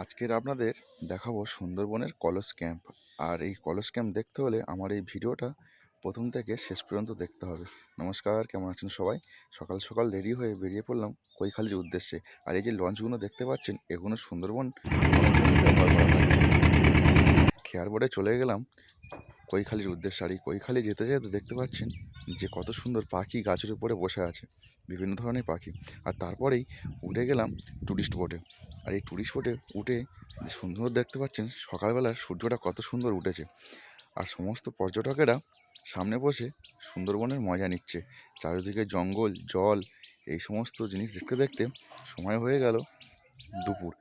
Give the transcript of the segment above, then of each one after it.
আজকের আপনাদের দেখাবো সুন্দরবনের কলস ক্যাম্প। আর এই কলস ক্যাম্প দেখতে হলে আমার এই ভিডিওটা প্রথম থেকে শেষ পর্যন্ত দেখতে হবে। নমস্কার, কেমন আছেন সবাই? সকাল সকাল রেডি হয়ে বেরিয়ে পড়লাম কৈখালির উদ্দেশ্যে। আর এই যে লঞ্চগুলো দেখতে পাচ্ছেন, এগুলো সুন্দরবন ব্যবহার করা হয়। খেয়ার বোর্ডে চলে গেলাম কৈখালির উদ্দেশ্যে। আর এই কৈখালি যেতে যেতে দেখতে পাচ্ছেন যে কত সুন্দর পাখি গাছের উপরে বসে আছে, বিভিন্ন ধরনের পাখি। আর তারপরেই উঠে গেলাম টুরিস্ট বোটে। আর এই টুরিস্ট বোটে উঠে যে সুন্দর দেখতে পাচ্ছেন সকালবেলার সূর্যটা কত সুন্দর উঠেছে। আর সমস্ত পর্যটকেরা সামনে বসে সুন্দরবনের মজা নিচ্ছে। চারিদিকে জঙ্গল, জল, এই সমস্ত জিনিস দেখতে দেখতে সময় হয়ে গেল দুপুর।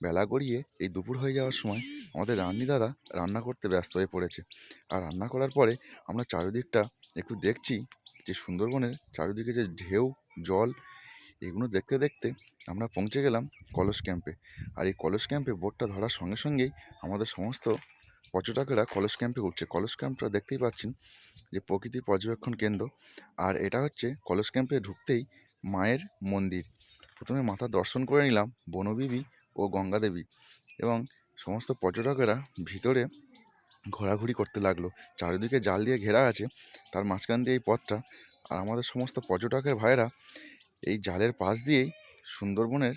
বেলা গড়িয়ে এই দুপুর হয়ে যাওয়ার সময় আমাদের রান্নি দাদা রান্না করতে ব্যস্ত হয়ে পড়েছে। আর রান্না করার পরে আমরা চারিদিকটা একটু দেখছি যে সুন্দরবনের চারিদিকে যে ঢেউ, জল, এগুলো দেখতে দেখতে আমরা পৌঁছে গেলাম কলস ক্যাম্পে। আর এই কলস ক্যাম্পে বোটটা ধরার সঙ্গে সঙ্গেই আমাদের সমস্ত পর্যটকেরা কলস ক্যাম্পে উঠছে। কলস ক্যাম্পটা দেখতেই পাচ্ছেন যে প্রকৃতি পর্যবেক্ষণ কেন্দ্র। আর এটা হচ্ছে কলস ক্যাম্পে ঢুকতেই মায়ের মন্দির। প্রথমে মাতা দর্শন করে নিলাম বনবিবি ও গঙ্গা দেবী, এবং সমস্ত পর্যটকেরা ভিতরে ঘোরাঘুরি করতে লাগলো। চারিদিকে জাল দিয়ে ঘেরা আছে, তার মাঝখান দিয়ে এই পথটা। আর আমাদের সমস্ত পর্যটকের ভাইয়েরা এই জালের পাশ দিয়েই সুন্দরবনের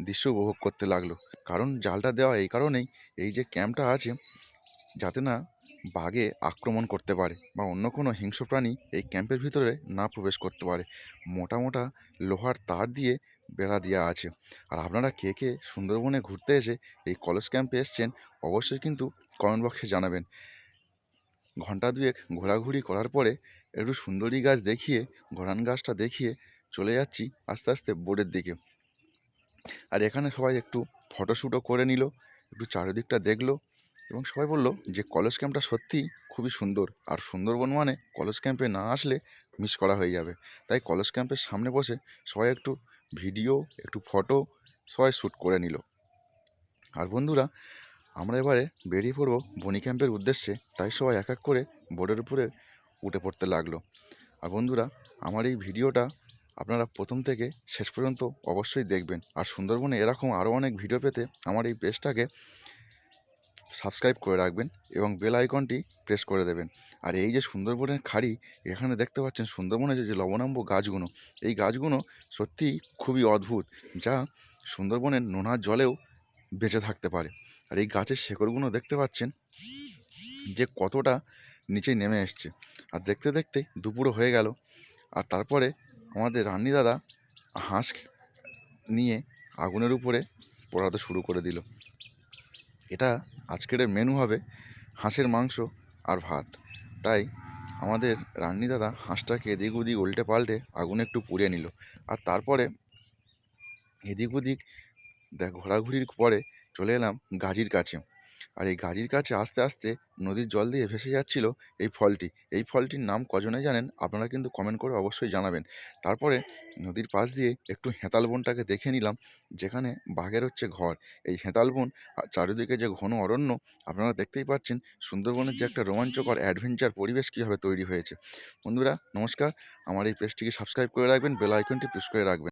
দৃশ্য উপভোগ করতে লাগলো। কারণ জালটা দেওয়া এই কারণেই, এই যে ক্যাম্পটা আছে, যাতে না বাঘে আক্রমণ করতে পারে বা অন্য কোনো হিংস্র প্রাণী এই ক্যাম্পের ভিতরে না প্রবেশ করতে পারে। মোটা মোটা লোহার তার দিয়ে বেড়া দেওয়া আছে। আর আপনারা কে কে সুন্দরবনে ঘুরতে এসে এই কলেজ ক্যাম্পে এসছেন, অবশ্যই কিন্তু কমেন্ট বক্সে জানাবেন। ঘন্টা দুয়েক ঘোরাঘুরি করার পরে একটু সুন্দরী গাছ দেখিয়ে, ঘোড়ান গাছটা দেখিয়ে চলে যাচ্ছি আস্তে আস্তে বোর্ডের দিকে। আর এখানে সবাই একটু ফটোশ্যুটও করে নিল, একটু চারিদিকটা দেখলো, এবং সবাই বলল যে কলেজ ক্যাম্পটা সত্যিই খুবই সুন্দর। আর সুন্দরবন মানে কলেজ ক্যাম্পে না আসলে মিস করা হয়ে যাবে। তাই কলেজ ক্যাম্পের সামনে বসে সবাই একটু ভিডিও, একটু ফটো সবাই শ্যুট করে নিল। আর বন্ধুরা, আমরা এবারে বেরিয়ে পড়বো বনি ক্যাম্পের উদ্দেশ্যে। তাই সবাই এক এক করে বোর্ডের উপরে উঠে পড়তে লাগলো। আর বন্ধুরা, আমার এই ভিডিওটা আপনারা প্রথম থেকে শেষ পর্যন্ত অবশ্যই দেখবেন। আর সুন্দরবনে এরকম আরও অনেক ভিডিও পেতে আমার এই পেজটাকে সাবস্ক্রাইব করে রাখবেন এবং বেল আইকনটি প্রেস করে দেবেন। আর এই যে সুন্দরবনের খাড়ি, এখানে দেখতে পাচ্ছেন সুন্দরবনের যে লবণাম্ব গাছগুলো, এই গাছগুলো সত্যিই খুবই অদ্ভুত, যা সুন্দরবনের নোনার জলেও বেঁচে থাকতে পারে। আর এই গাছের শেকড়গুলো দেখতে পাচ্ছেন যে কতটা নিচে নেমে এসছে। আর দেখতে দেখতে দুপুরও হয়ে গেল। আর তারপরে আমাদের রান্নি দাদা হাঁস নিয়ে আগুনের উপরে পোড়াতে শুরু করে দিল। এটা আজকের মেনু হবে হাঁসের মাংস আর ভাত। তাই আমাদের রান্নি দাদা হাঁসটাকে এদিক ওদিক উল্টে পাল্টে আগুনে একটু পুড়িয়ে নিল। আর তারপরে এদিক ওদিক ঘোরাঘুরির পরে চলে এলাম গাজীর কাছে। আর এই গাজীর কাছে আস্তে আস্তে নদীর জল দিয়ে ভেসে যাচ্ছিল এই ফলটি। এই ফলটির নাম কজনে জানেন আপনারা কিন্তু কমেন্ট করে অবশ্যই জানাবেন। তারপরে নদীর পাশ দিয়ে একটু হেঁতাল বনটাকে দেখে নিলাম, যেখানে বাঘের হচ্ছে ঘর। এই হেঁতাল বন আর চারিদিকে যে ঘন অরণ্য, আপনারা দেখতেই পাচ্ছেন সুন্দরবনের যে একটা রোমাঞ্চকর অ্যাডভেঞ্চার পরিবেশ কীভাবে তৈরি হয়েছে। বন্ধুরা নমস্কার, আমার এই পেজটিকে সাবস্ক্রাইব করে রাখবেন, বেল আইকনটি প্রেস করে রাখবেন।